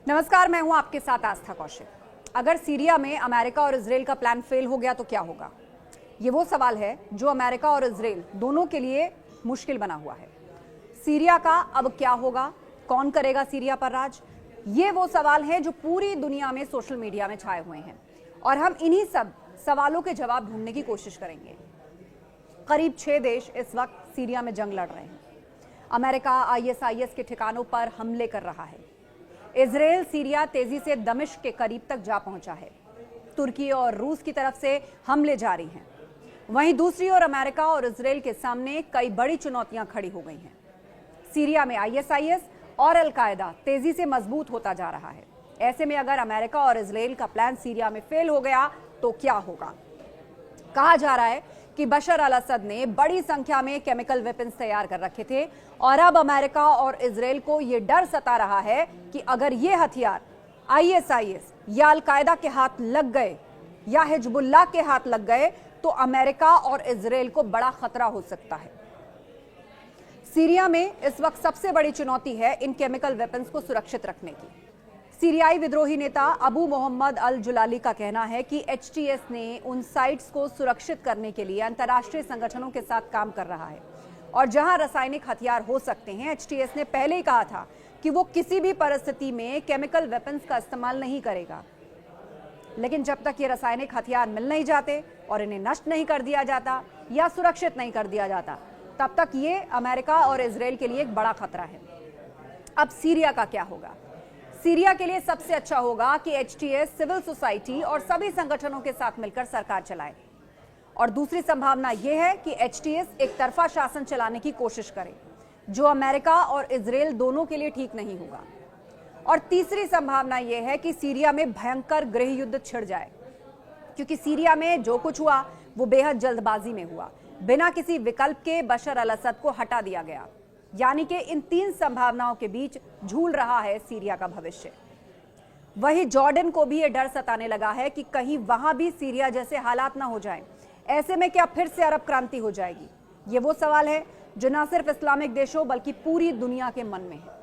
नमस्कार, मैं हूं आपके साथ आस्था कौशिक। अगर सीरिया में अमेरिका और इजराइल का प्लान फेल हो गया तो क्या होगा? ये वो सवाल है जो अमेरिका और इजराइल दोनों के लिए मुश्किल बना हुआ है। सीरिया का अब क्या होगा? कौन करेगा सीरिया पर राज? ये वो सवाल है जो पूरी दुनिया में सोशल मीडिया में छाए हुए हैं और हम इन्हीं सब सवालों के जवाब ढूंढने की कोशिश करेंगे। करीब 6 देश इस वक्त सीरिया में जंग लड़ रहे हैं। अमेरिका ISIS के ठिकानों पर हमले कर रहा है। इजराइल सीरिया तेजी से दमिश्क के करीब तक जा पहुंचा है। तुर्की और रूस की तरफ से हमले जारी हैं। वहीं दूसरी ओर अमेरिका और इजराइल के सामने कई बड़ी चुनौतियां खड़ी हो गई हैं। सीरिया में ISIS और अल-कायदा तेजी से मजबूत होता जा रहा है। ऐसे में अगर अमेरिका और इजराइल का प्लान सीरिया में फेल हो गया तो क्या होगा? कहा जा रहा है कि बशर अल असद ने बड़ी संख्या में केमिकल वेपन्स तैयार कर रखे थे और अब अमेरिका और इजराइल को यह डर सता रहा है कि अगर ये हथियार ISIS या अल-कायदा के हाथ लग गए या हिजबुल्लाह के हाथ लग गए तो अमेरिका और इजराइल को बड़ा खतरा हो सकता है। सीरिया में इस वक्त सबसे बड़ी चुनौती है इन केमिकल वेपन्स को सुरक्षित रखने की। सीरियाई विद्रोही नेता अबू मोहम्मद अल जुलाली का कहना है कि HTS ने उन साइट्स को सुरक्षित करने के लिए अंतर्राष्ट्रीय संगठनों के साथ काम कर रहा है और जहां रासायनिक हथियार हो सकते हैं, HTS ने पहले ही कहा था कि वो किसी भी परिस्थिति में केमिकल वेपन्स का इस्तेमाल नहीं करेगा। लेकिन जब तक ये रासायनिक हथियार मिल नहीं जाते और इन्हें नष्ट नहीं कर दिया जाता या सुरक्षित नहीं कर दिया जाता, तब तक ये अमेरिका और इजराइल के लिए एक बड़ा खतरा है। अब सीरिया का क्या होगा? सीरिया के लिए सबसे अच्छा होगा कि HTS सिविल सोसाइटी और सभी संगठनों के साथ मिलकर सरकार चलाए और दूसरी संभावना यह है कि HTS एक तरफा शासन चलाने की कोशिश करे, जो अमेरिका और इजराइल दोनों के लिए ठीक नहीं होगा। और तीसरी संभावना यह है कि सीरिया में भयंकर गृह युद्ध छिड़ जाए, क्योंकि सीरिया में जो कुछ हुआ वो बेहद जल्दबाजी में हुआ। बिना किसी विकल्प के बशर अल असद को हटा दिया गया। यानी कि इन 3 संभावनाओं के बीच झूल रहा है सीरिया का भविष्य। वहीं जॉर्डन को भी यह डर सताने लगा है कि कहीं वहां भी सीरिया जैसे हालात ना हो जाएं। ऐसे में क्या फिर से अरब क्रांति हो जाएगी? ये वो सवाल है जो न सिर्फ इस्लामिक देशों बल्कि पूरी दुनिया के मन में है।